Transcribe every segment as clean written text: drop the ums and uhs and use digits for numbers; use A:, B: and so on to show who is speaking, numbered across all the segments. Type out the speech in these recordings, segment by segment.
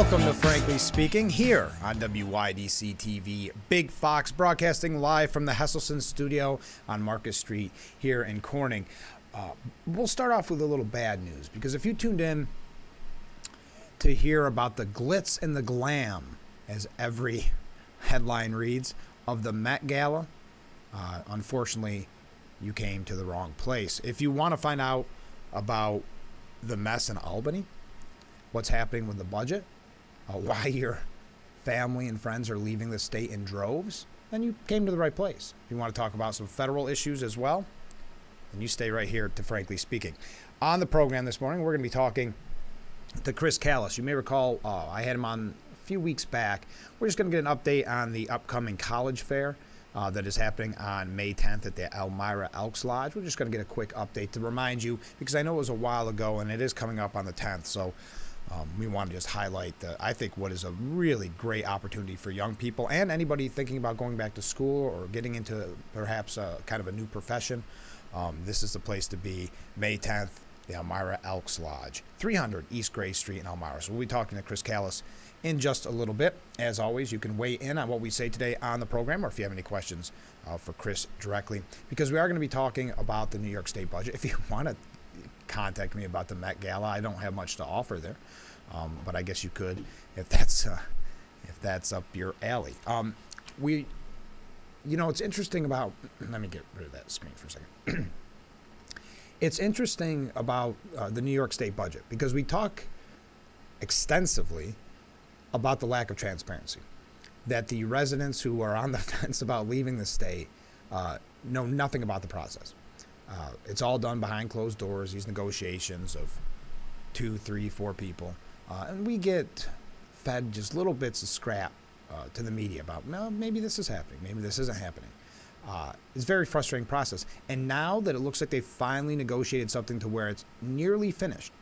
A: Welcome to Frankly Speaking here on WYDC TV. Big Fox broadcasting live from the Hesselson studio on Marcus Street here in Corning. We'll start off with a little bad news because if you tuned in to hear about the glitz and the glam, as every headline reads, of the Met Gala, unfortunately, you came to the wrong place. If you want to find out about the mess in Albany, what's happening with the budget, why your family and friends are leaving the state in droves, then you came to the right place. If you want to talk about some federal issues as well, then you stay right here to Frankly Speaking. On the program this morning, we're going to be talking to Chris Callis. You may recall I had him on a few weeks back. We're just going to get an update on the upcoming college fair that is happening on May 10th at the Elmira Elks Lodge. We're just going to get a quick update to remind you, because I know it was a while ago and it is coming up on the 10th. So we want to just highlight, I think, what is a really great opportunity for young people and anybody thinking about going back to school or getting into perhaps kind of a new profession. This is the place to be. May 10th, the Elmira Elks Lodge, 300 East Gray Street in Elmira. So we'll be talking to Chris Callis in just a little bit. As always, you can weigh in on what we say today on the program, or if you have any questions for Chris directly, because we are going to be talking about the New York State budget. If you want to contact me about the Met Gala, I don't have much to offer there, but I guess you could if that's up your alley. It's interesting about, let me get rid of that screen for a second. It's interesting about the New York State budget because we talk extensively about the lack of transparency, that the residents who are on the fence about leaving the state know nothing about the process. It's all done behind closed doors, these negotiations of 2, 3, 4 people. And we get fed just little bits of scrap to the media about, well, maybe this is happening, maybe this isn't happening. It's a very frustrating process. And now that it looks like they finally negotiated something to where it's nearly finished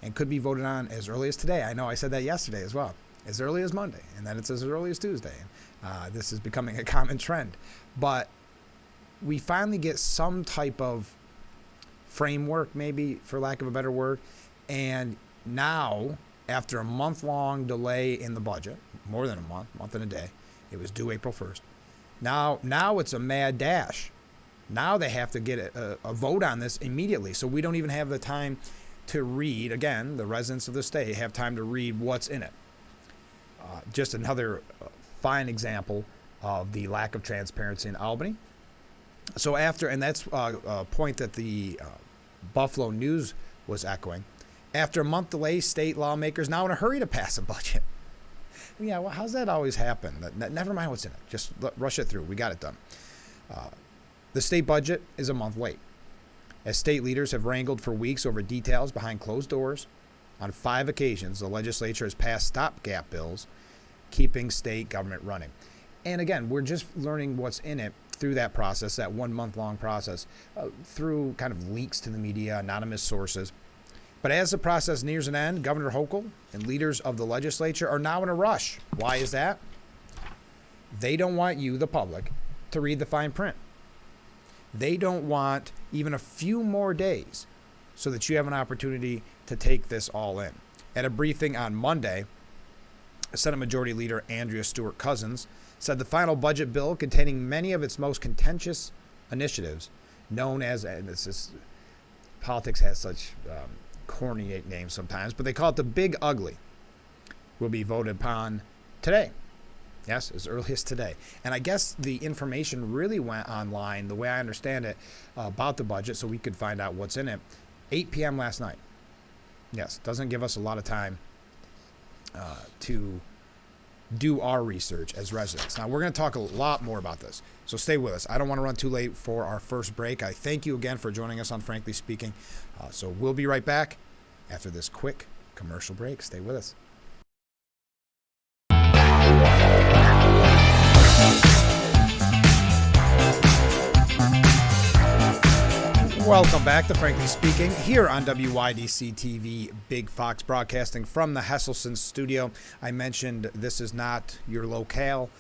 A: and could be voted on as early as today. I know I said that yesterday as well, as early as Monday, and then it's as early as Tuesday. And this is becoming a common trend. But we finally get some type of framework, maybe, for lack of a better word. And now, after a month-long delay in the budget, more than a month and a day, it was due April 1st. Now it's a mad dash. Now they have to get a vote on this immediately. So we don't even have the time to read. Again, the residents of the state have time to read what's in it. Just another fine example of the lack of transparency in Albany. So and that's a point that the Buffalo News was echoing. After a month delay, state lawmakers now in a hurry to pass a budget. Yeah, well, how's that always happen? Never mind what's in it. Just rush it through. We got it done. The state budget is a month late, as state leaders have wrangled for weeks over details behind closed doors. On 5 occasions, the legislature has passed stopgap bills, keeping state government running. And again, we're just learning what's in it through that process, that 1 month long process, through kind of leaks to the media, anonymous sources. But as the process nears an end, Governor Hochul and leaders of the legislature are now in a rush. Why is that? They don't want you, the public, to read the fine print. They don't want even a few more days so that you have an opportunity to take this all in. At a briefing on Monday, Senate Majority Leader Andrea Stewart Cousins said the final budget bill, containing many of its most contentious initiatives, known as, and politics has such corny names sometimes, but they call it the Big Ugly, will be voted upon today. Yes, as early as today. And I guess the information really went online, the way I understand it, about the budget, so we could find out what's in it, 8 p.m. last night. Yes, doesn't give us a lot of time to do our research as residents. Now, we're going to talk a lot more about this, so stay with us. I don't want to run too late for our first break. I thank you again for joining us on Frankly Speaking. So we'll be right back after this quick commercial break. Stay with us. Welcome back to Frankly Speaking here on WYDC TV, Big Fox broadcasting from the Hesselson studio. I mentioned this is not your locale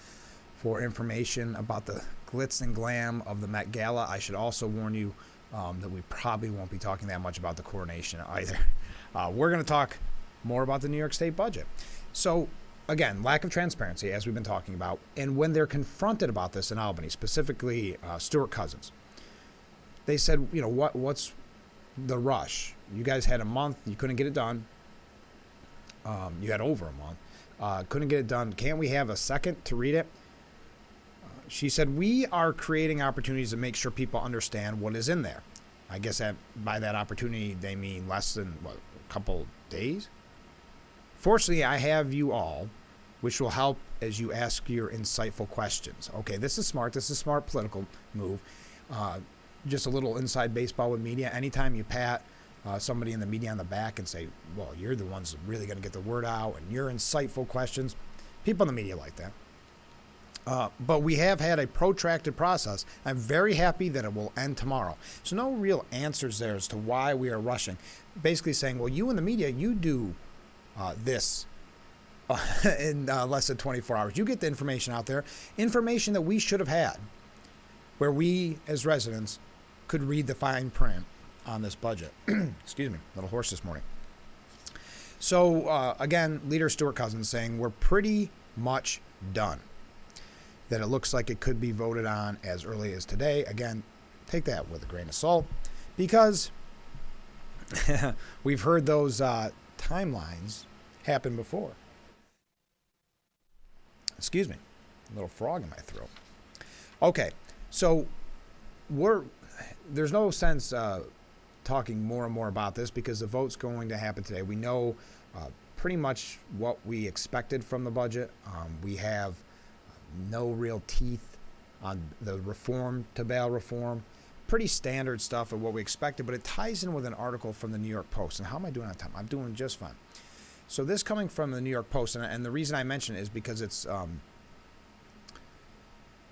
A: for information about the glitz and glam of the Met Gala. I should also warn you that we probably won't be talking that much about the coronation either. We're going to talk more about the New York State budget. So again, lack of transparency, as we've been talking about, and when they're confronted about this in Albany, specifically Stuart Cousins, they said, what's the rush? You guys had a month, you couldn't get it done. You had over a month, couldn't get it done. Can't we have a second to read it? She said, we are creating opportunities to make sure people understand what is in there. I guess that by that opportunity, they mean less than, a couple days? Fortunately, I have you all, which will help as you ask your insightful questions. Okay, this is smart. This is a smart political move. Just a little inside baseball with media. Anytime you pat somebody in the media on the back and say, well, you're the ones really going to get the word out and your insightful questions, people in the media like that. But we have had a protracted process. I'm very happy that it will end tomorrow. So no real answers there as to why we are rushing. Basically saying, well, you in the media, you do this in less than 24 hours. You get the information out there, information that we should have had, where we as residents could read the fine print on this budget. Excuse me, a little hoarse this morning. So again, Leader Stuart Cousins saying we're pretty much done. That it looks like it could be voted on as early as today. Again, take that with a grain of salt, because we've heard those timelines happen before. Excuse me, a little frog in my throat. Okay, so there's no sense talking more and more about this because the vote's going to happen today. We know pretty much what we expected from the budget. We have no real teeth on the reform to bail reform. Pretty standard stuff of what we expected, but it ties in with an article from the New York Post. And how am I doing on time? I'm doing just fine. So this coming from the New York Post, and the reason I mention it is because it's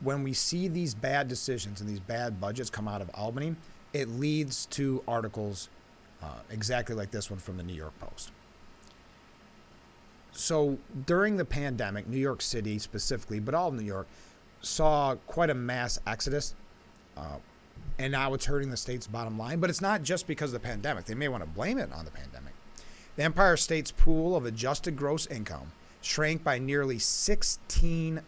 A: when we see these bad decisions and these bad budgets come out of Albany, it leads to articles exactly like this one from the New York Post. So during the pandemic, New York City specifically, but all of New York, saw quite a mass exodus. And now it's hurting the state's bottom line. But it's not just because of the pandemic. They may want to blame it on the pandemic. The Empire State's pool of adjusted gross income shrank by nearly $16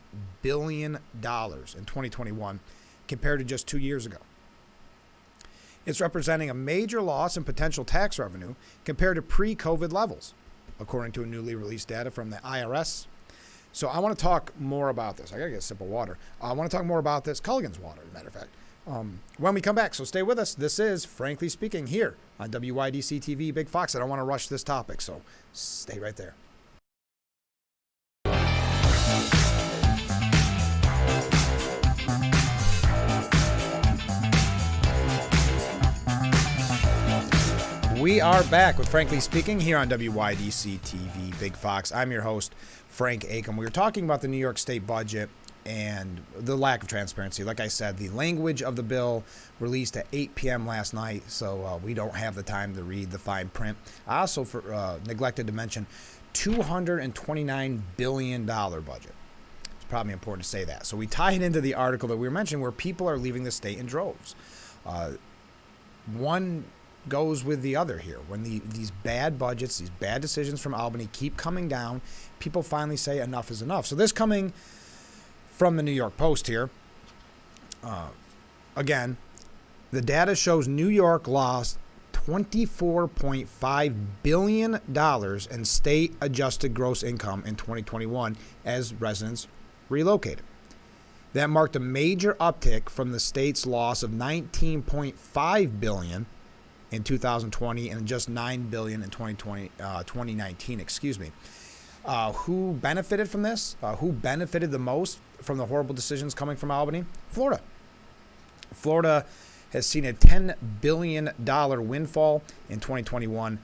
A: billion in 2021 compared to just 2 years ago. It's representing a major loss in potential tax revenue compared to pre-COVID levels, according to a newly released data from the IRS. So I want to talk more about this. I got to get a sip of water. I want to talk more about this. Culligan's water, as a matter of fact. When we come back, so stay with us. This is Frankly Speaking here on WYDC TV Big Fox. I don't want to rush this topic, so stay right there. We are back with Frankly Speaking here on WYDC TV Big Fox. I'm your host, Frank Acom. We were talking about the New York State budget and the lack of transparency. Like I said, the language of the bill released at 8 p.m. last night, so we don't have the time to read the fine print. I also neglected to mention $229 billion budget. It's probably important to say that. So we tie it into the article that we were mentioning where people are leaving the state in droves. One goes with the other here. When these bad budgets, these bad decisions from Albany keep coming down, people finally say enough is enough. So this coming from the New York Post here. Again, the data shows New York lost $24.5 billion in state adjusted gross income in 2021 as residents relocated. That marked a major uptick from the state's loss of $19.5 billion in 2020 and just $9 billion in 2019. Who benefited from this? Who benefited the most from the horrible decisions coming from Albany? Florida. Florida has seen a $10 billion windfall in 2021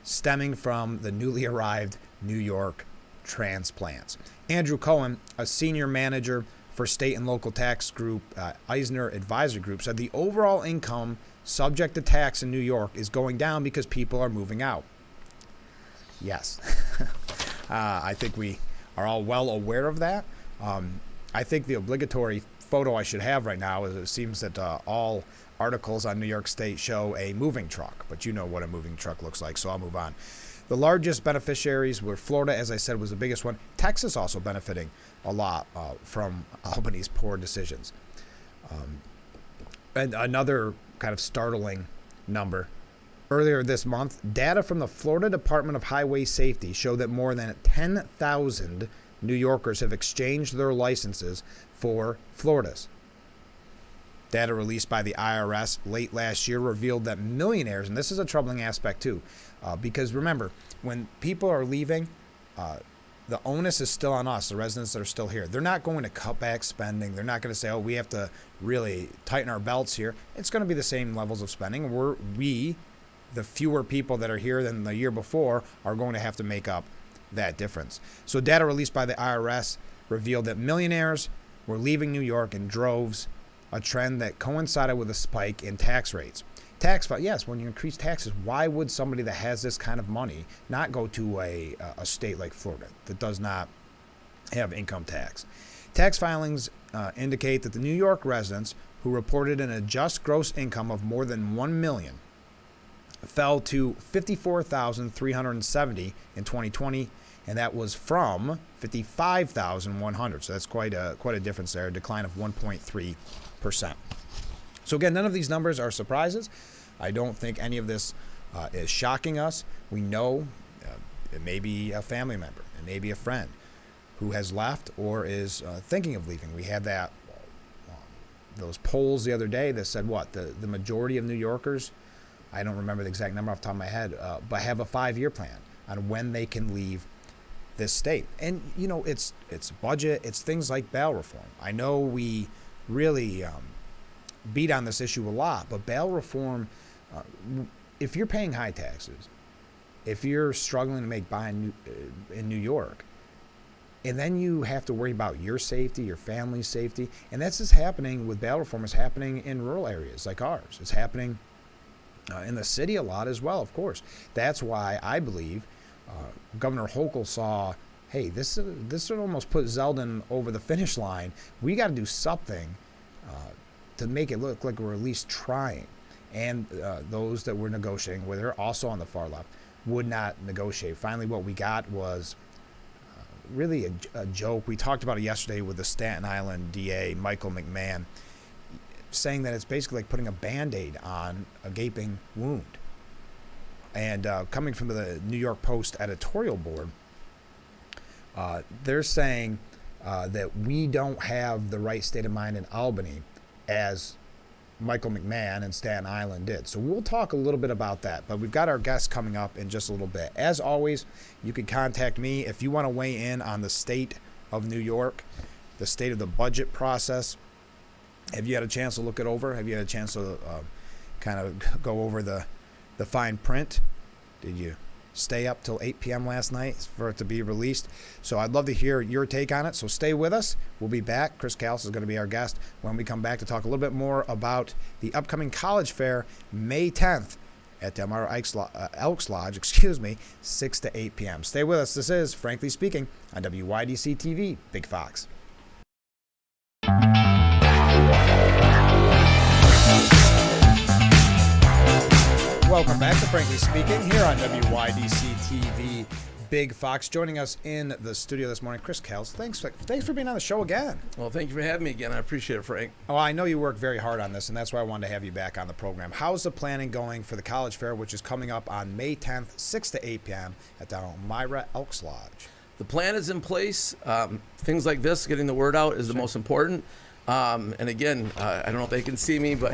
A: stemming from the newly arrived New York transplants. Andrew Cohen, a senior manager for state and local tax group Eisner Advisory Group, said the overall income subject to tax in New York is going down because people are moving out. Yes. I think we are all well aware of that. I think the obligatory photo I should have right now is it seems that all articles on New York State show a moving truck, but you know what a moving truck looks like, so I'll move on. The largest beneficiaries were Florida, as I said, was the biggest one. Texas also benefiting a lot from Albany's poor decisions. And another kind of startling number. Earlier this month, data from the Florida Department of Highway Safety showed that more than 10,000 New Yorkers have exchanged their licenses for Florida's. Data released by the IRS late last year revealed that millionaires, and this is a troubling aspect too, because remember, when people are leaving, the onus is still on us, the residents that are still here. They're not going to cut back spending. They're not going to say, oh, we have to really tighten our belts here. It's going to be the same levels of spending. The fewer people that are here than the year before, are going to have to make up that difference. So data released by the IRS revealed that millionaires were leaving New York in droves, a trend that coincided with a spike in tax rates. Yes, when you increase taxes, why would somebody that has this kind of money not go to a state like Florida that does not have income tax? Tax filings indicate that the New York residents who reported an adjusted gross income of more than $1 million fell to $54,370 in 2020, and that was from $55,100. So that's quite a difference there, a decline of 1.3%. So again, none of these numbers are surprises. I don't think any of this is shocking us. We know it may be a family member, it may be a friend who has left or is thinking of leaving. We had those polls the other day that said the majority of New Yorkers, I don't remember the exact number off the top of my head, but have a 5-year plan on when they can leave this state. And it's budget, it's things like bail reform. I know we really beat on this issue a lot, but bail reform, if you're paying high taxes, if you're struggling to make buying in New York, and then you have to worry about your safety, your family's safety, and that's just happening with bail reform. It's happening in rural areas like ours. It's happening in the city a lot as well, of course. That's why I believe Governor Hochul saw, hey, this would almost put Zeldin over the finish line. We got to do something to make it look like we're at least trying. And those that were negotiating with her, also on the far left, would not negotiate. Finally, what we got was really a joke. We talked about it yesterday with the Staten Island DA, Michael McMahon, saying that it's basically like putting a Band-Aid on a gaping wound. And coming from the New York Post editorial board, they're saying that we don't have the right state of mind in Albany as Michael McMahon and Staten Island did. So we'll talk a little bit about that, but we've got our guests coming up in just a little bit. As always, you can contact me if you want to weigh in on the state of New York, the state of the budget process. Have you had a chance to look it over? Have you had a chance to kind of go over the fine print? Did you stay up till 8 p.m. last night for it to be released? So I'd love to hear your take on it. So stay with us. We'll be back. Chris Callis is going to be our guest when we come back to talk a little bit more about the upcoming college fair, May 10th at Del Mar Elks Lodge, 6 to 8 p.m. Stay with us. This is Frankly Speaking on WYDC TV, Big Fox. Welcome back to Frankly Speaking here on WYDC TV, Big Fox. Joining us in the studio this morning, Chris Callis. Thanks for being on the show again.
B: Well, thank you for having me again. I appreciate it, Frank.
A: Oh, I know you work very hard on this, and that's why I wanted to have you back on the program. How's the planning going for the college fair, which is coming up on May 10th, 6 to 8 p.m. at the Elmira Elks Lodge?
B: The plan is in place. Things like this, getting the word out, is the most important. And again, I don't know if they can see me, but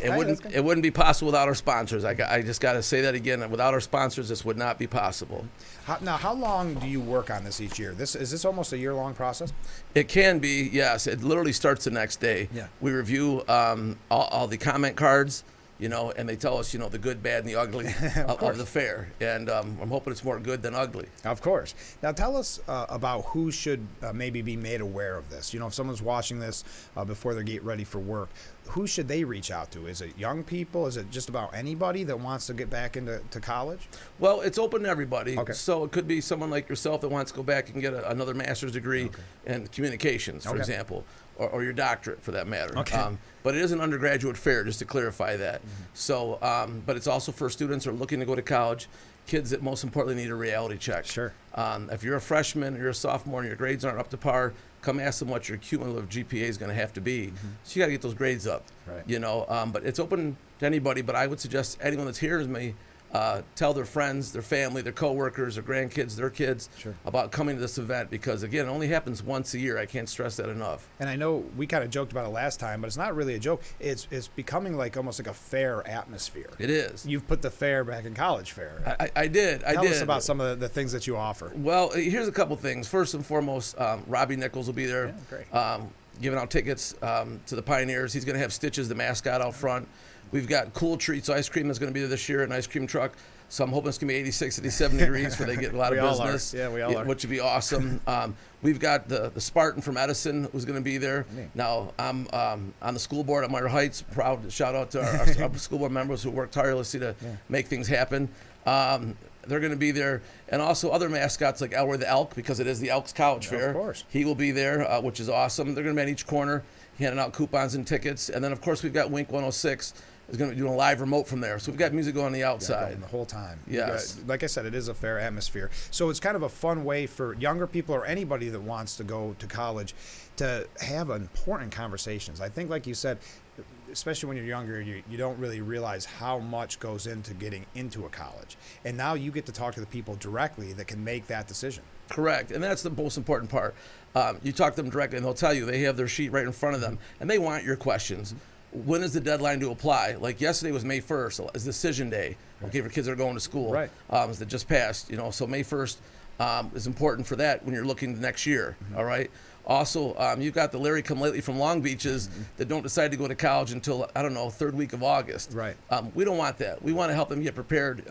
B: it wouldn't be possible without our sponsors. I just got to say that again. Without our sponsors, this would not be possible.
A: How long do you work on this each year? Is this almost a year-long process?
B: It can be, yes. It literally starts the next day.
A: Yeah.
B: We review all the comment cards, and they tell us, the good, bad, and the ugly of the fair. And I'm hoping it's more good than ugly.
A: Of course. Now tell us about who should maybe be made aware of this. If someone's watching this before they get ready for work, who should they reach out to? Is it young people? Is it just about anybody that wants to get back into college?
B: Well, it's open to everybody.
A: Okay.
B: So it could be someone like yourself that wants to go back and get another master's degree in communications, for example. Or your doctorate, for that matter.
A: Okay.
B: But it is an undergraduate fair, just to clarify that. So, but it's also for students who are looking to go to college, kids that most importantly need a reality check.
A: Sure.
B: If you're a freshman or you're a sophomore and your grades aren't up to par, come ask them what your cumulative GPA is going to have to be. So you got to get those grades up.
A: Right.
B: You know, but it's open to anybody. But I would suggest anyone that's hears me tell their friends, their family, their coworkers, their grandkids, their kids
A: Sure.
B: about coming to this event, because again, it only happens once a year. I can't stress that enough.
A: And I know we kind of joked about it last time, but it's not really a joke. It's becoming like almost like a fair atmosphere.
B: It is.
A: You've put the fair back in college fair.
B: I did.
A: Tell us about some of the things that you offer.
B: Well, here's a couple things. First and foremost, Robbie Nichols will be there,
A: Yeah, great.
B: giving out tickets to the Pioneers. He's going to have Stitches, the mascot, out front. We've got Cool Treats ice cream that's going to be there this year, an ice cream truck. So I'm hoping it's going to be 86, 87 degrees where they get a lot
A: We
B: of
A: all are.
B: business.
A: Yeah, we all are.
B: Which would be awesome. We've got the Spartan from Edison who's going to be there.
A: Neat.
B: Now, I'm on the school board at Meyer Heights. Proud to shout out to our school board members who work tirelessly to make things happen. They're going to be there. And also other mascots like Elroy the Elk, because it is the Elks College Fair.
A: Of course.
B: He will be there, which is awesome. They're going to be on each corner handing out coupons and tickets. And then, of course, we've got Wink 106 is going to be doing a live remote from there. So we've got music going on the outside.
A: Going the whole time.
B: Yes.
A: Like I said, it is a fair atmosphere. So it's kind of a fun way for younger people or anybody that wants to go to college to have important conversations. I think, like you said, especially when you're younger, you don't really realize how much goes into getting into a college. And now you get to talk to the people directly that can make that decision.
B: Correct, and that's the most important part. You talk to them directly, and they'll tell you. They have their sheet right in front of them, and they want your questions. When is the deadline to apply? Like yesterday was May 1st, is decision day. Okay, for kids that are going to school.
A: Right.
B: That just passed, so May 1st is important for that when you're looking the next year, all right? Also, you've got the Larry Come Lately from Long Beaches that don't decide to go to college until, I don't know, third week of August.
A: Right.
B: We don't want that. We want to help them get prepared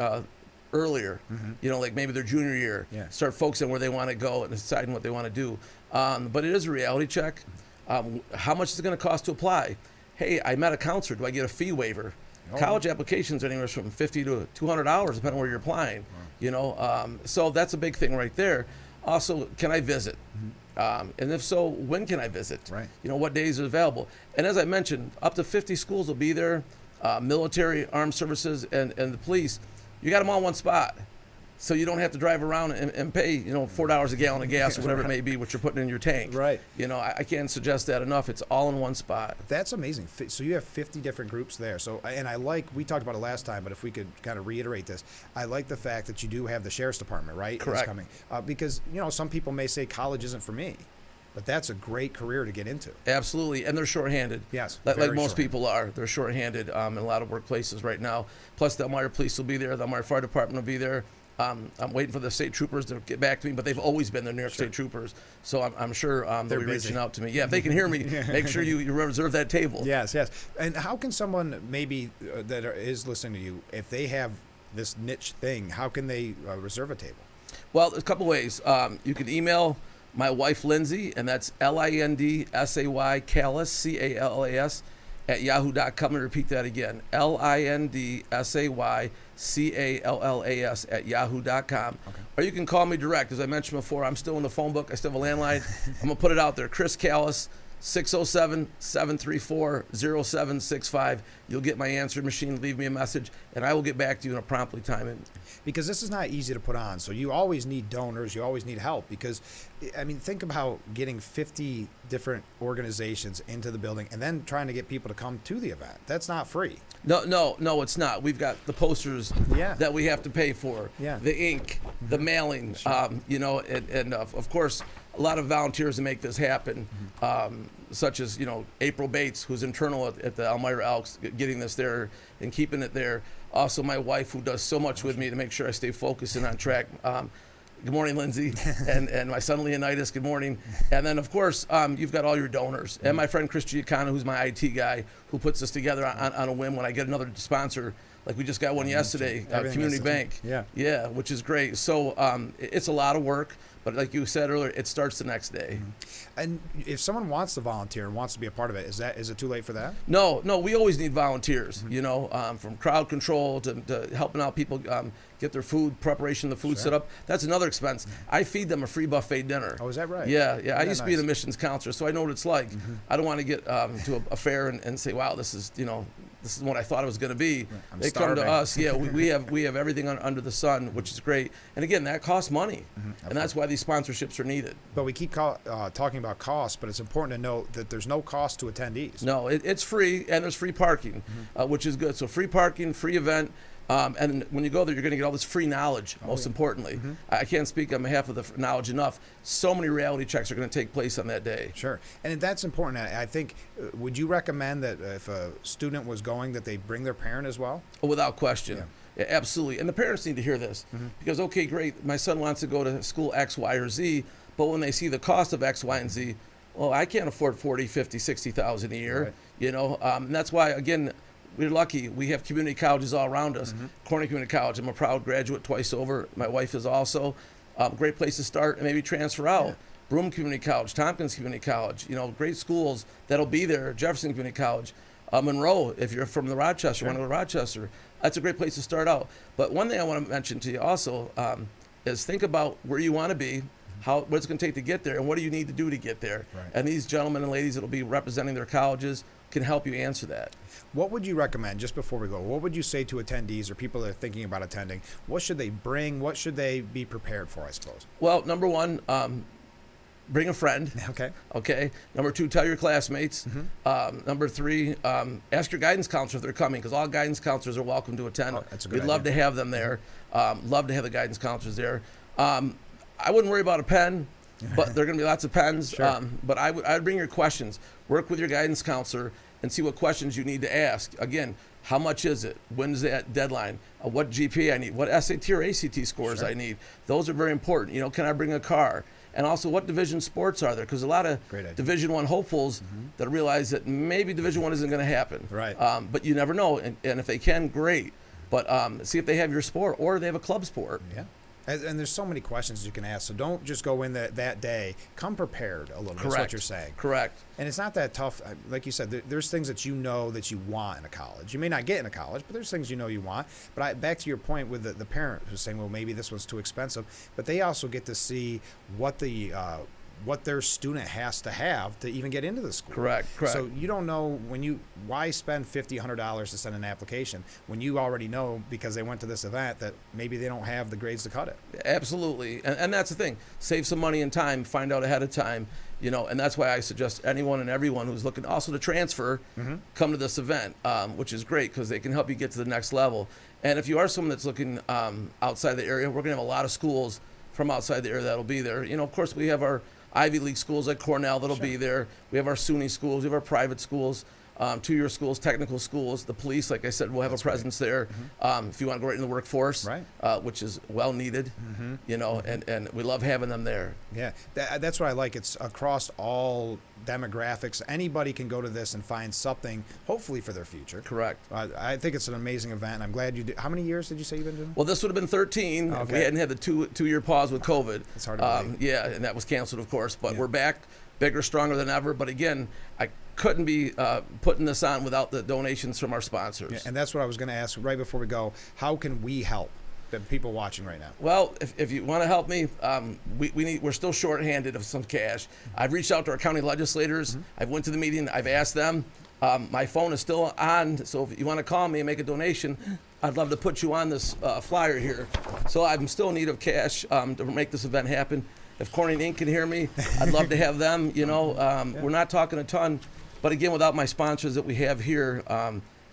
B: earlier, like maybe their junior year,
A: Yeah.
B: start focusing where they want to go and deciding what they want to do. But it is a reality check. How much is it going to cost to apply? Hey, I met a counselor. Do I get a fee waiver?
A: Oh.
B: College applications are anywhere from $50 to $200, depending on where you're applying. So that's a big thing right there. Also, can I visit? And if so, when can I visit?
A: Right.
B: What days are available? And as I mentioned, up to 50 schools will be there. Military, armed services, and the police. You got them all in one spot. So you don't have to drive around and pay, $4 a gallon of gas or whatever it may be, what you're putting in your tank.
A: Right.
B: I can't suggest that enough. It's all in one spot.
A: That's amazing. So you have 50 different groups there. So, and we talked about it last time, but if we could kind of reiterate this, I like the fact that you do have the sheriff's department, right?
B: Correct.
A: That's coming. Because, some people may say college isn't for me, but that's a great career to get into.
B: Absolutely. And they're shorthanded.
A: Yes,
B: Like
A: very
B: most
A: short.
B: people are. They're shorthanded in a lot of workplaces right now. Plus, the Elmira Police will be there. The Elmira Fire Department will be there. I'm waiting for the state troopers to get back to me, but they've always been the New York State troopers. So I'm sure they'll be
A: busy.
B: reaching out to me. Yeah, if they can hear me, make sure you reserve that table.
A: Yes. And how can someone maybe is listening to you, if they have this niche thing, how can they reserve a table?
B: Well, there's a couple ways. You can email my wife, Lindsay, and that's LINDSAY Callas, CALLAS, at yahoo.com. Let me repeat that again. LINDSAY CALLAS at yahoo.com.
A: Okay.
B: Or you can call me direct. As I mentioned before, I'm still in the phone book. I still have a landline. I'm going to put it out there. Chris Callas, 607-734-0765. You'll get my answering machine. Leave me a message, and I will get back to you in a promptly time.
A: Because this is not easy to put on. So you always need donors. You always need help. Because, think about getting 50 different organizations into the building and then trying to get people to come to the event. That's not free.
B: No, it's not. We've got the posters that we have to pay for, the ink, the mailing, and of course, a lot of volunteers to make this happen, such as, April Bates, who's internal at the Elmira Elks, getting this there and keeping it there. Also, my wife, who does so much with me to make sure I stay focused and on track. Good morning, Lindsay, and my son Leonidas. Good morning. And then, of course, you've got all your donors, and my friend Chris Giacano, who's my IT guy, who puts this together on a whim. When I get another sponsor, like we just got one yesterday, Community Bank. Yeah, which is great. So it's a lot of work, but like you said earlier, it starts the next day.
A: And if someone wants to volunteer and wants to be a part of it, is it too late for that?
B: No, we always need volunteers, from crowd control to helping out people get their food preparation, the food set up. That's another expense. I feed them a free buffet dinner.
A: Oh, is that right?
B: Yeah. I used to be an admissions counselor, so I know what it's like. I don't want to get to a fair and say, wow, this is, this is what I thought it was going to be.
A: I'm
B: They come to
A: starving.
B: us. Yeah, we have everything under the sun, which is great. And again, that costs money, and that's why these sponsorships are needed.
C: But we keep talking about costs, but it's important to note that there's no cost to attendees.
B: No, it's free, and there's free parking, which is good. So free parking, free event. And when you go there, you're going to get all this free knowledge, most importantly. I can't speak on behalf of the knowledge enough. So many reality checks are going to take place on that day.
C: Sure. And that's important. I think, would you recommend that if a student was going, that they bring their parent as well?
B: Without question. Yeah, absolutely. And the parents need to hear this because, okay, great, my son wants to go to school X, Y, or Z, but when they see the cost of X, Y, and Z, well, I can't afford 40, 50, 60,000 a year,
C: Right.
B: you know. And that's why, again, we're lucky. We have community colleges all around us. Corning Community College, I'm a proud graduate twice over. My wife is also. Great place to start and maybe transfer out.
C: Yeah.
B: Broome Community College, Tompkins Community College, you know, great schools that'll be there. Jefferson Community College, Monroe, if you're from the Rochester, want to go to Rochester, that's a great place to start out. But one thing I want to mention to you also is think about where you want to be, what it's going to take to get there, and what do you need to do to get there.
C: Right.
B: And these gentlemen and ladies that will be representing their colleges can help you answer that.
C: What would you recommend, just before we go, what would you say to attendees or people that are thinking about attending? What should they bring? What should they be prepared for, I suppose?
B: Well, number one, bring a friend.
C: Okay.
B: Okay. Number two, tell your classmates. Number three, ask your guidance counselor if they're coming, because all guidance counselors are welcome to attend.
C: Oh, that's a good
B: We'd love
C: idea.
B: to have them there. Love to have the guidance counselors there. I wouldn't worry about a pen, but there are going to be lots of pens.
C: Sure.
B: But I would bring your questions. Work with your guidance counselor and see what questions you need to ask. Again, how much is it? When's that deadline? What GPA I need? What SAT or ACT scores
C: Sure.
B: I need? Those are very important. You know, can I bring a car? And also, what division sports are there? Because a lot of
C: Great idea.
B: Division I hopefuls that realize that maybe Division I isn't going to happen.
C: Right.
B: But you never know. And if they can, great. But see if they have your sport or they have a club sport.
C: Yeah. And there's so many questions you can ask. So don't just go in that day. Come prepared a little bit. That's what
B: Correct.
C: you're saying.
B: Correct.
C: And it's not that tough. Like you said, there's things that you know that you want in a college. You may not get in a college, but there's things you know you want. But back to your point with the parent who's saying, well, maybe this one's too expensive. But they also get to see what their student has to have to even get into the school.
B: Correct.
C: So you don't know why spend $50, $100 to send an application when you already know, because they went to this event, that maybe they don't have the grades to cut it.
B: Absolutely. And that's the thing. Save some money and time, find out ahead of time, you know, and that's why I suggest anyone and everyone who's looking also to transfer, come to this event, which is great because they can help you get to the next level. And if you are someone that's looking outside the area, we're going to have a lot of schools from outside the area that'll be there. You know, of course, we have our Ivy League schools like Cornell that'll be there. We have our SUNY schools. We have our private schools, two-year schools, technical schools. The police, like I said, will have a presence there. If you want to go right in the workforce,
C: Right.
B: Which is well needed, you know, and we love having them there.
C: Yeah, that's what I like. It's across all demographics. Anybody can go to this and find something, hopefully, for their future.
B: Correct.
C: I think it's an amazing event, and I'm glad you did. How many years did you say you've been doing it?
B: Well, this would have been 13 if we
C: Okay.
B: hadn't had the two-year pause with COVID.
C: It's hard to believe.
B: Yeah, and that was canceled, of course. But
C: Yeah.
B: we're back, bigger, stronger than ever. But again, I couldn't be putting this on without the donations from our sponsors.
C: Yeah, and that's what I was going to ask right before we go. How can we help the people watching right now?
B: Well, if you want to help me, we're still shorthanded of some cash. I've reached out to our county legislators. I've went to the meeting. I've asked them. My phone is still on, so if you want to call me and make a donation, I'd love to put you on this flyer here. So I'm still in need of cash to make this event happen. If Corning Inc. can hear me, I'd love to have them. You know, we're not talking a ton, but again, without my sponsors that we have here,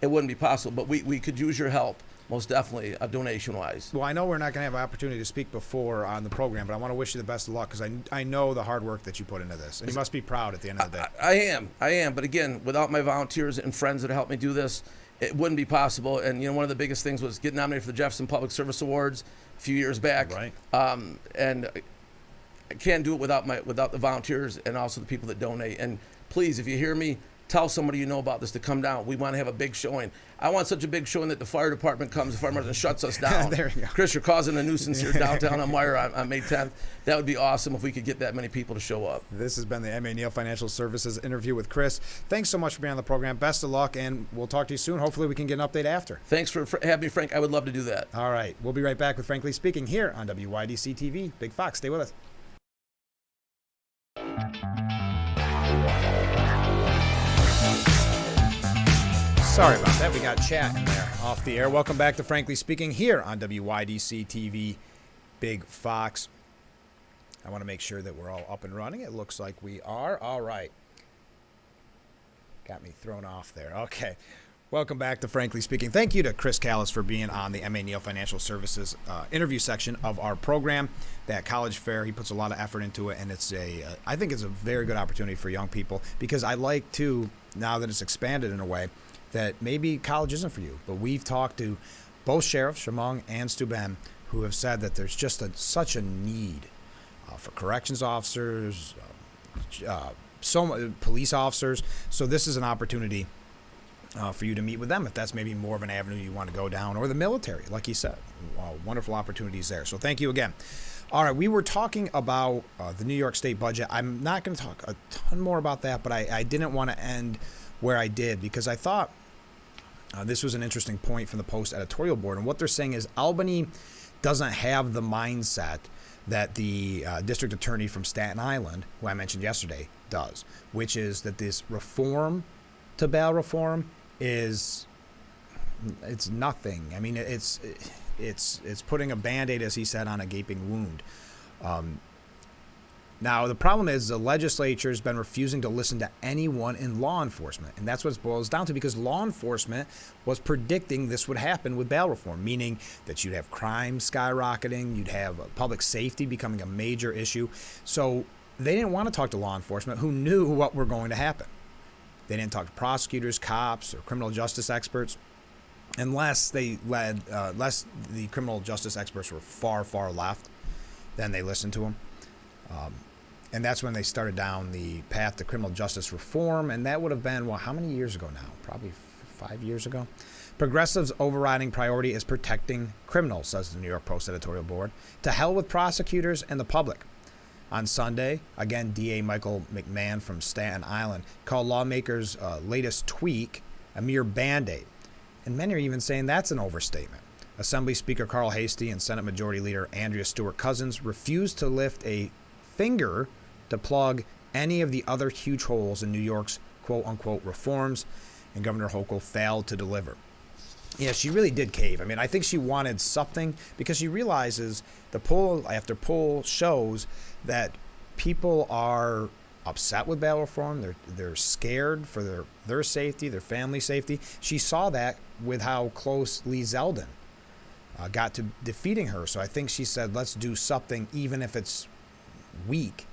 B: it wouldn't be possible. But we could use your help. Most definitely, donation-wise.
C: Well, I know we're not going to have an opportunity to speak before on the program, but I want to wish you the best of luck because I know the hard work that you put into this, and you must be proud at the end of the day.
B: I am. But again, without my volunteers and friends that helped me do this, it wouldn't be possible. And you know, one of the biggest things was getting nominated for the Jefferson Public Service Awards a few years back.
C: Right.
B: And I can't do it without the volunteers and also the people that donate. And please, if you hear me, tell somebody you know about this to come down. We want to have a big showing. I want such a big showing that the fire department comes, the fire department shuts us down.
C: There you go.
B: Chris, you're causing a nuisance here downtown on Meyer on May 10th. That would be awesome if we could get that many people to show up.
C: This has been the M.A. Neal Financial Services interview with Chris. Thanks so much for being on the program. Best of luck, and we'll talk to you soon. Hopefully we can get an update after.
B: Thanks for having me, Frank. I would love to do that.
C: All right. We'll be right back with Frankly Speaking here on WYDC TV. Big Fox, stay with us. Sorry about that. We got chat in there off the air. Welcome back to Frankly Speaking here on WYDC TV Big Fox. I want to make sure that we're all up and running. It looks like we are. All right. Got me thrown off there. Okay. Welcome back to Frankly Speaking. Thank you to Chris Callis for being on the M.A. Neal Financial Services interview section of our program. That college fair, he puts a lot of effort into it, and I think it's a very good opportunity for young people, because I like to, now that it's expanded in a way, that maybe college isn't for you. But we've talked to both sheriffs, Shamong and Steuben, who have said that there's just such a need for corrections officers, police officers. So this is an opportunity for you to meet with them, if that's maybe more of an avenue you want to go down, or the military, like you said. Wonderful opportunities there. So thank you again. All right, we were talking about the New York State budget. I'm not going to talk a ton more about that, but I didn't want to end where I did, because I thought this was an interesting point from the Post editorial board. And what they're saying is Albany doesn't have the mindset that the district attorney from Staten Island, who I mentioned yesterday, does, which is that this reform to bail reform it's nothing. I mean, it's putting a Band-Aid, as he said, on a gaping wound. Now, the problem is the legislature's been refusing to listen to anyone in law enforcement. And that's what it boils down to, because law enforcement was predicting this would happen with bail reform, meaning that you'd have crime skyrocketing, you'd have public safety becoming a major issue. So they didn't want to talk to law enforcement, who knew what were going to happen. They didn't talk to prosecutors, cops, or criminal justice experts, unless the criminal justice experts were far, far left. Then they listened to them. And that's when they started down the path to criminal justice reform. And that would have been, well, how many years ago now? Probably 5 years ago. Progressives' overriding priority is protecting criminals, says the New York Post editorial board. To hell with prosecutors and the public. On Sunday, again, DA Michael McMahon from Staten Island called lawmakers' latest tweak a mere Band-Aid. And many are even saying that's an overstatement. Assembly Speaker Carl Hastie and Senate Majority Leader Andrea Stewart-Cousins refused to lift a finger to plug any of the other huge holes in New York's quote-unquote reforms, and Governor Hochul failed to deliver. Yeah, she really did cave. I mean, I think she wanted something, because she realizes the poll after poll shows that people are upset with bail reform. They're scared for their safety, their family safety. She saw that with how close Lee Zeldin got to defeating her. So I think she said, let's do something, even if it's weak.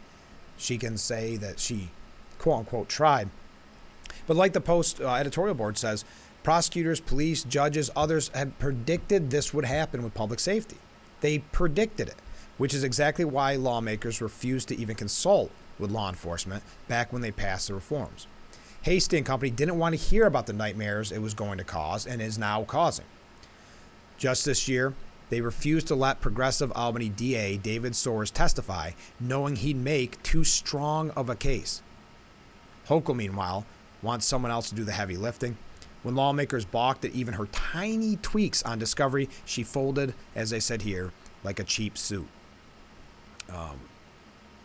C: She can say that she, quote-unquote, tried. But like the Post editorial board says, prosecutors, police, judges, others had predicted this would happen with public safety. They predicted it, which is exactly why lawmakers refused to even consult with law enforcement back when they passed the reforms. Hastie and company didn't want to hear about the nightmares it was going to cause and is now causing. Just this year, they refused to let progressive Albany DA David Soares testify, knowing he'd make too strong of a case. Hochul, meanwhile, wants someone else to do the heavy lifting. When lawmakers balked at even her tiny tweaks on discovery, she folded, as they said here, like a cheap suit.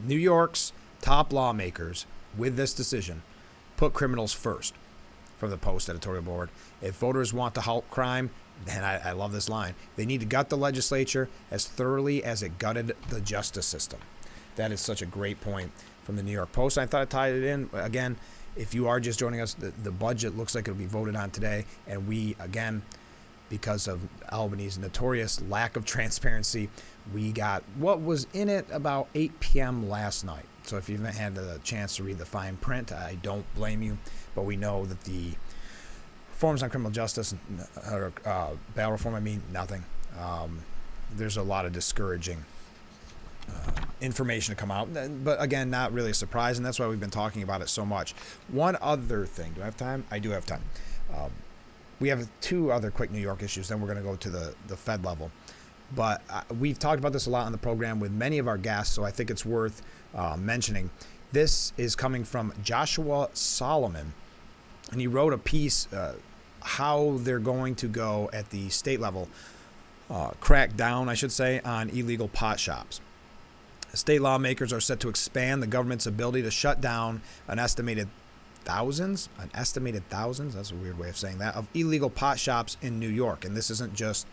C: New York's top lawmakers, with this decision, put criminals first, from the Post editorial board. If voters want to halt crime, and I love this line, they need to gut the legislature as thoroughly as it gutted the justice system. That is such a great point from the New York Post. I thought I tied it in. Again, if you are just joining us, the budget looks like it'll be voted on today. And we, again, because of Albany's notorious lack of transparency, we got what was in it about 8 p.m. last night. So if you haven't had the chance to read the fine print, I don't blame you. But we know that the reforms on criminal justice, or bail reform, nothing. There's a lot of discouraging information to come out. But again, not really a surprise, and that's why we've been talking about it so much. One other thing. Do I have time? I do have time. We have two other quick New York issues, then we're going to go to the Fed level. But we've talked about this a lot on the program with many of our guests, so I think it's worth mentioning. This is coming from Joshua Solomon, and he wrote a piece how they're going to go at the state level, crack down, I should say, on illegal pot shops. State lawmakers are set to expand the government's ability to shut down an estimated an estimated thousands, that's a weird way of saying that, of illegal pot shops in New York. And this isn't just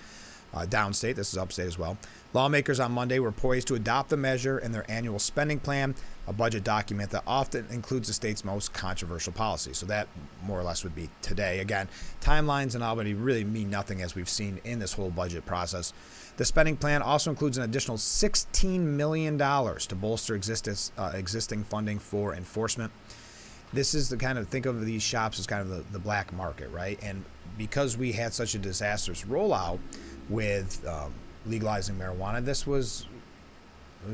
C: downstate, this is upstate as well. Lawmakers on Monday were poised to adopt the measure in their annual spending plan, a budget document that often includes the state's most controversial policies. So that more or less would be today. Again, timelines in Albany really mean nothing, as we've seen in this whole budget process. The spending plan also includes an additional $16 million to bolster existing funding for enforcement. This is the kind of, think of these shops as kind of the black market, right? And because we had such a disastrous rollout with legalizing marijuana, this was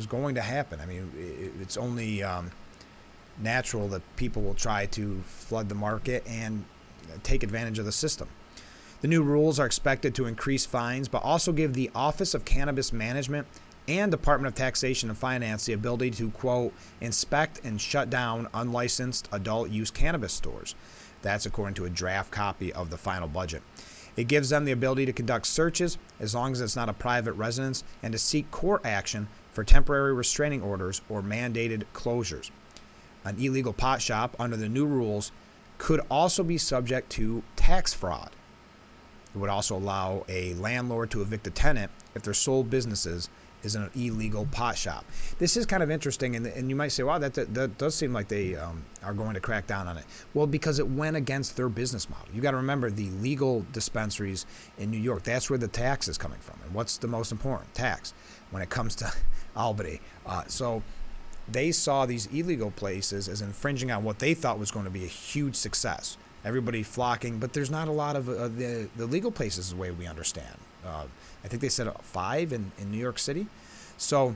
C: going to happen. I mean, it's only natural that people will try to flood the market and take advantage of the system. The new rules are expected to increase fines, but also give the Office of Cannabis Management and Department of Taxation and Finance the ability to, quote, inspect and shut down unlicensed adult use cannabis stores. That's according to a draft copy of the final budget. It gives them the ability to conduct searches as long as it's not a private residence, and to seek court action for temporary restraining orders or mandated closures. An illegal pot shop under the new rules could also be subject to tax fraud. It would also allow a landlord to evict a tenant if their sole businesses is an illegal pot shop. This is kind of interesting, and you might say, wow, that does seem like they are going to crack down on it. Well, because it went against their business model. You got to remember, the legal dispensaries in New York, that's where the tax is coming from. And what's the most important? Tax, when it comes to Albany. So they saw these illegal places as infringing on what they thought was going to be a huge success. Everybody flocking, but there's not a lot of the legal places the way we understand. I think they said 5 in New York City. So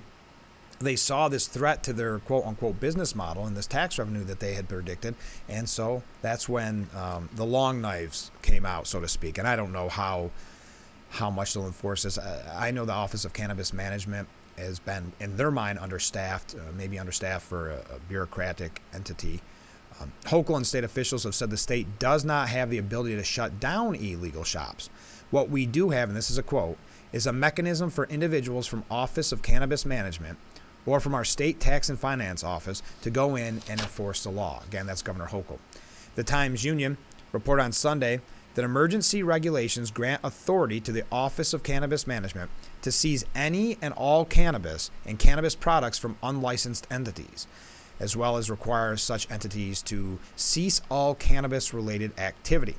C: they saw this threat to their quote-unquote business model and this tax revenue that they had predicted. And so that's when the long knives came out, so to speak. And I don't know how much they'll enforce this. I know the Office of Cannabis Management has been, in their mind, understaffed, maybe understaffed for a bureaucratic entity. Hochul and state officials have said the state does not have the ability to shut down illegal shops. What we do have, and this is a quote, is a mechanism for individuals from Office of Cannabis Management or from our state tax and finance office to go in and enforce the law. Again, that's Governor Hochul. The Times-Union reported on Sunday that emergency regulations grant authority to the Office of Cannabis Management to seize any and all cannabis and cannabis products from unlicensed entities, as well as require such entities to cease all cannabis-related activity.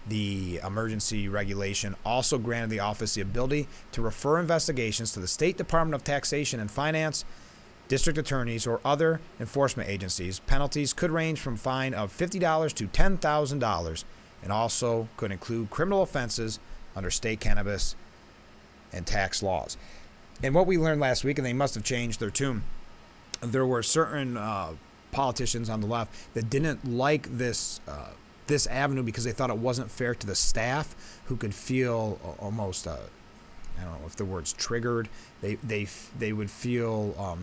C: The emergency regulation also granted the office the ability to refer investigations to the State Department of Taxation and Finance, district attorneys, or other enforcement agencies. Penalties could range from fine of $50 to $10,000, and also could include criminal offenses under state cannabis and tax laws. And what we learned last week, and they must have changed their tune, there were certain politicians on the left that didn't like this avenue because they thought it wasn't fair to the staff, who could feel almost, I don't know if the word's triggered. They would feel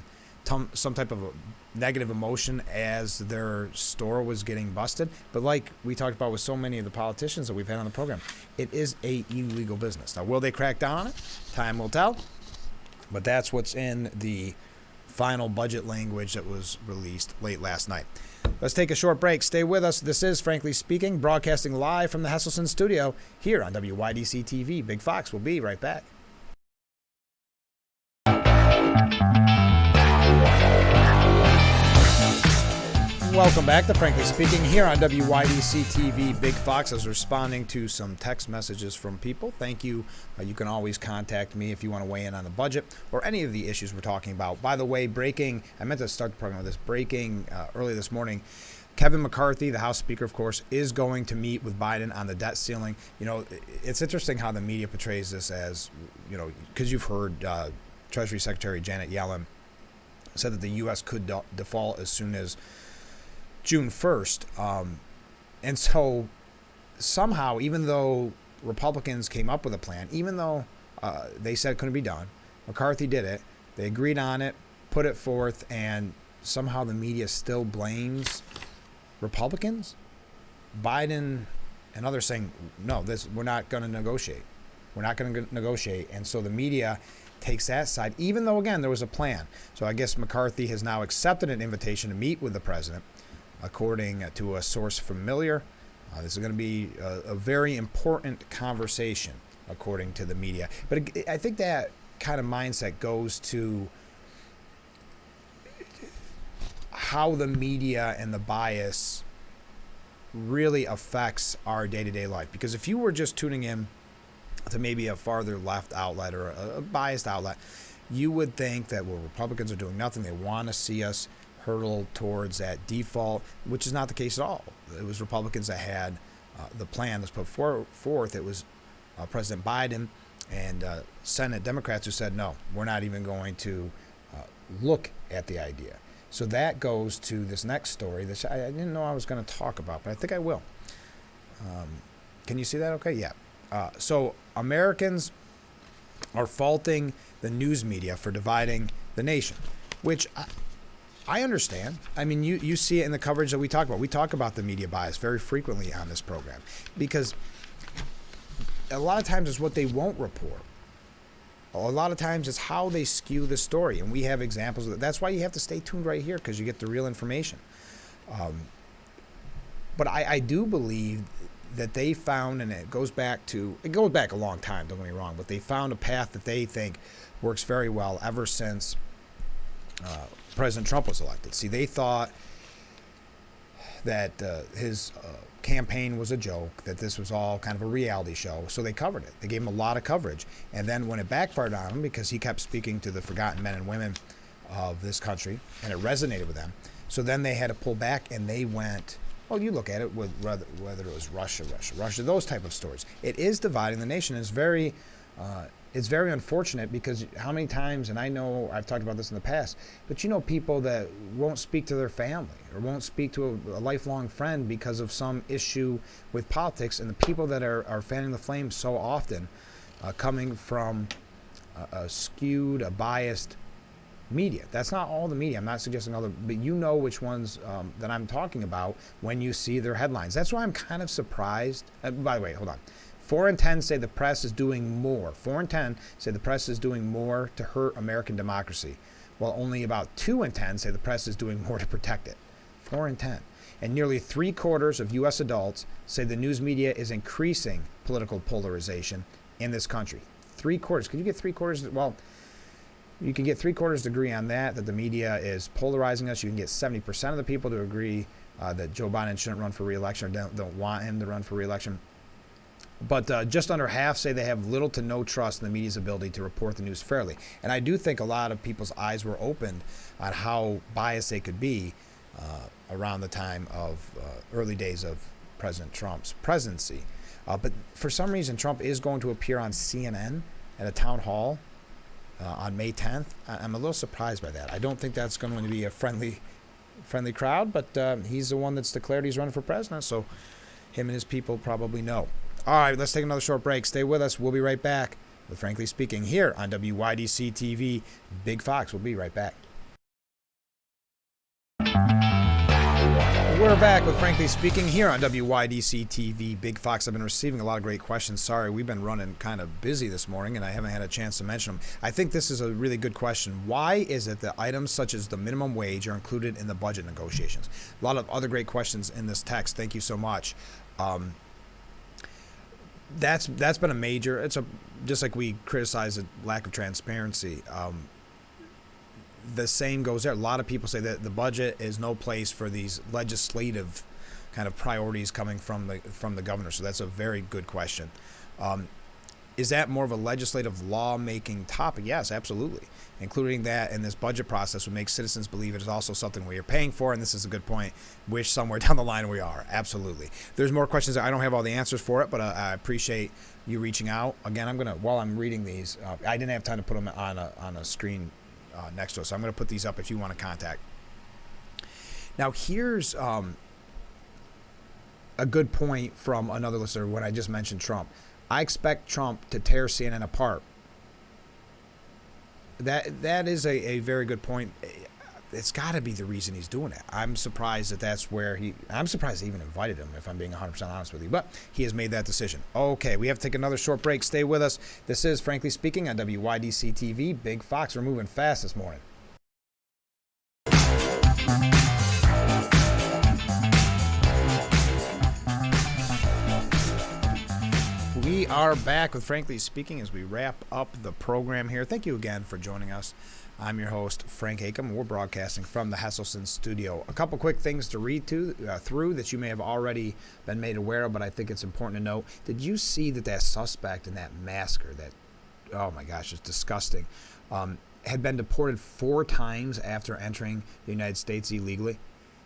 C: some type of a negative emotion as their store was getting busted. But like we talked about with so many of the politicians that we've had on the program, it is a illegal business. Now, will they crack down on it? Time will tell. But that's what's in the final budget language that was released late last night. Let's take a short break. Stay with us. This is Frankly Speaking, broadcasting live from the Hesselson studio here on WYDC TV. Big Fox will be right back. Welcome back to Frankly Speaking here on WYDC TV. Big Fox is responding to some text messages from people. Thank you. You can always contact me if you want to weigh in on the budget or any of the issues we're talking about. By the way, I meant to start the program with this. Breaking early this morning, Kevin McCarthy, the House Speaker, of course, is going to meet with Biden on the debt ceiling. You know, it's interesting how the media portrays this as, you know, because you've heard Treasury Secretary Janet Yellen said that the U.S. could default as soon as June 1st. And so somehow, even though Republicans came up with a plan, even though they said it couldn't be done, McCarthy did it. They agreed on it, put it forth, and somehow the media still blames Republicans. Biden and others saying, no, we're not going to negotiate. We're not going to negotiate. And so the media takes that side, even though, again, there was a plan. So I guess McCarthy has now accepted an invitation to meet with the president. according to a source familiar. This is going to be a very important conversation, according to the media. But I think that kind of mindset goes to how the media and the bias really affects our day-to-day life. Because if you were just tuning in to maybe a farther left outlet or a biased outlet, you would think that, well, Republicans are doing nothing. They want to see us hurtle towards that default, which is not the case at all. It was Republicans that had the plan that's put forth. It was President Biden and Senate Democrats who said, no, we're not even going to look at the idea. So that goes to this next story that I didn't know I was going to talk about, but I think I will. Can you see that okay? Yeah. So Americans are faulting the news media for dividing the nation, which I understand. I mean, you see it in the coverage that we talk about. We talk about the media bias very frequently on this program because a lot of times it's what they won't report. A lot of times it's how they skew the story, and we have examples of that. That's why you have to stay tuned right here, because you get the real information. But I do believe that they found, and it goes back a long time, don't get me wrong, but they found a path that they think works very well ever since President Trump was elected. See, they thought that his campaign was a joke, that this was all kind of a reality show, so they covered it. They gave him a lot of coverage. And then when it backfired on him, because he kept speaking to the forgotten men and women of this country, and it resonated with them, so then they had to pull back, and they went, well, you look at it with whether it was Russia, those type of stories. It is dividing the nation. It's very unfortunate, because how many times, and I know I've talked about this in the past, but you know people that won't speak to their family or won't speak to a lifelong friend because of some issue with politics, and the people that are fanning the flames so often coming from a skewed, a biased media. That's not all the media. I'm not suggesting other, but you know which ones that I'm talking about when you see their headlines. That's why I'm kind of surprised. By the way, hold on. 4 in 10 say the press is doing more. 4 in 10 say the press is doing more to hurt American democracy, while only about 2 in 10 say the press is doing more to protect it. 4 in 10. And nearly 3/4 of U.S. adults say the news media is increasing political polarization in this country. 3/4. Could you get 3/4? Well, you can get 3/4 to agree on that the media is polarizing us. You can get 70% of the people to agree that Joe Biden shouldn't run for re-election, or don't want him to run for re-election. But just under half say they have little to no trust in the media's ability to report the news fairly. And I do think a lot of people's eyes were opened on how biased they could be around the time of early days of President Trump's presidency. But for some reason, Trump is going to appear on CNN at a town hall on May 10th. I'm a little surprised by that. I don't think that's going to be a friendly crowd, but he's the one that's declared he's running for president, so him and his people probably know. All right, let's take another short break. Stay with us. We'll be right back with Frankly Speaking here on WYDC TV. Big Fox. We'll be right back. We're back with Frankly Speaking here on WYDC TV. Big Fox. I've been receiving a lot of great questions. Sorry, we've been running kind of busy this morning, and I haven't had a chance to mention them. I think this is a really good question. Why is it that items such as the minimum wage are included in the budget negotiations? A lot of other great questions in this text. Thank you so much. That's been a major. Just like we criticize the lack of transparency. The same goes there. A lot of people say that the budget is no place for these legislative kind of priorities coming from the governor. So that's a very good question. Is that more of a legislative lawmaking topic? Yes, absolutely. Including that in this budget process would make citizens believe it is also something we are paying for, and this is a good point, which somewhere down the line we are. Absolutely. There's more questions that I don't have all the answers for it, but I appreciate you reaching out. Again, while I'm reading these, I didn't have time to put them on a screen next to us, so I'm going to put these up if you want to contact. Now, here's a good point from another listener when I just mentioned Trump. I expect Trump to tear CNN apart. That is a very good point. It's got to be the reason he's doing it. I'm surprised that's where I'm surprised they even invited him, if I'm being 100% honest with you. But he has made that decision. Okay, we have to take another short break. Stay with us. This is Frankly Speaking on WYDC TV. Big Fox, we're moving fast this morning. We are back with Frankly Speaking as we wrap up the program here. Thank you again for joining us. I'm your host, Frank Acom. We're broadcasting from the Hesselson studio. A couple quick things to read through that you may have already been made aware of, but I think it's important to note. Did you see that suspect in that massacre, that, oh my gosh, it's disgusting, had been deported 4 times after entering the United States illegally?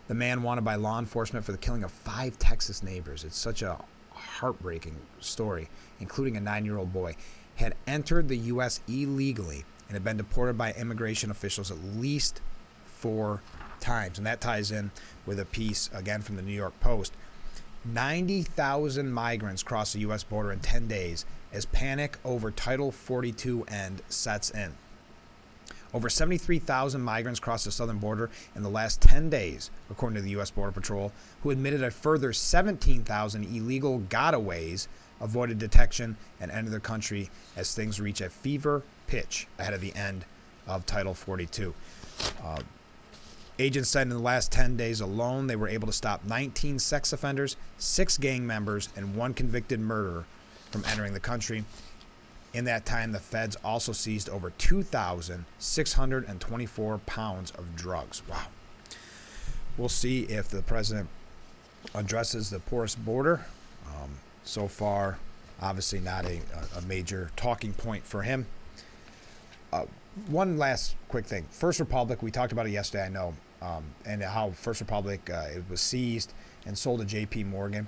C: The man wanted by law enforcement for the killing of 5 Texas neighbors. It's such a heartbreaking story, including a 9-year-old boy, had entered the U.S. illegally and had been deported by immigration officials at least 4 times. And that ties in with a piece, again, from the New York Post. 90,000 migrants crossed the U.S. border in 10 days as panic over Title 42 end sets in. Over 73,000 migrants crossed the southern border in the last 10 days, according to the U.S. Border Patrol, who admitted a further 17,000 illegal gotaways avoided detection and entered the country as things reach a fever pitch ahead of the end of Title 42. Agents said in the last 10 days alone, they were able to stop 19 sex offenders, 6 gang members, and 1 convicted murderer from entering the country. In that time, the feds also seized over 2,624 pounds of drugs. Wow. We'll see if the president addresses the porous border. So far, obviously not a major talking point for him. One last quick thing. First Republic, we talked about it yesterday, I know, and how First Republic it was seized and sold to J.P. Morgan.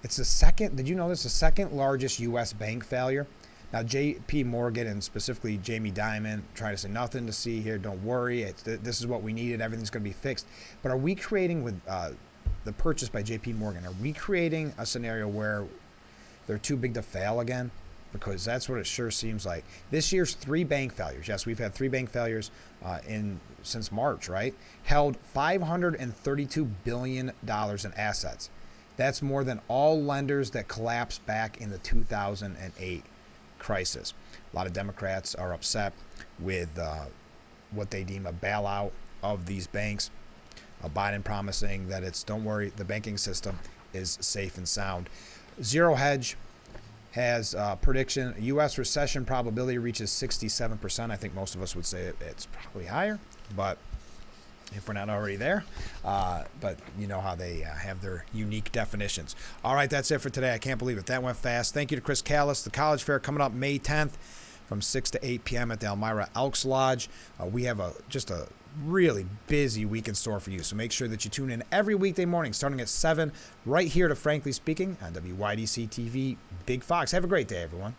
C: It's the second, did you know this? The second largest U.S. bank failure. Now, J.P. Morgan and specifically Jamie Dimon trying to say nothing to see here. Don't worry. This is what we needed. Everything's going to be fixed. But are we creating with the purchase by J.P. Morgan, are we creating a scenario where they're too big to fail again? Because that's what it sure seems like. This year's 3 bank failures. Yes, we've had 3 bank failures since March, right? Held $532 billion in assets. That's more than all lenders that collapsed back in the 2008 crisis. A lot of Democrats are upset with what they deem a bailout of these banks. Biden promising that don't worry, the banking system is safe and sound. Zero Hedge has a prediction, U.S. recession probability reaches 67%. I think most of us would say it's probably higher, but if we're not already there. But you know how they have their unique definitions. All right, that's it for today. I can't believe it. That went fast. Thank you to Chris Callis. The College Fair coming up May 10th from 6 to 8 p.m. at the Elmira Elks Lodge. We have just a really busy week in store for you, so make sure that you tune in every weekday morning starting at 7 right here to Frankly Speaking on WYDC TV Big Fox. Have a great day, everyone.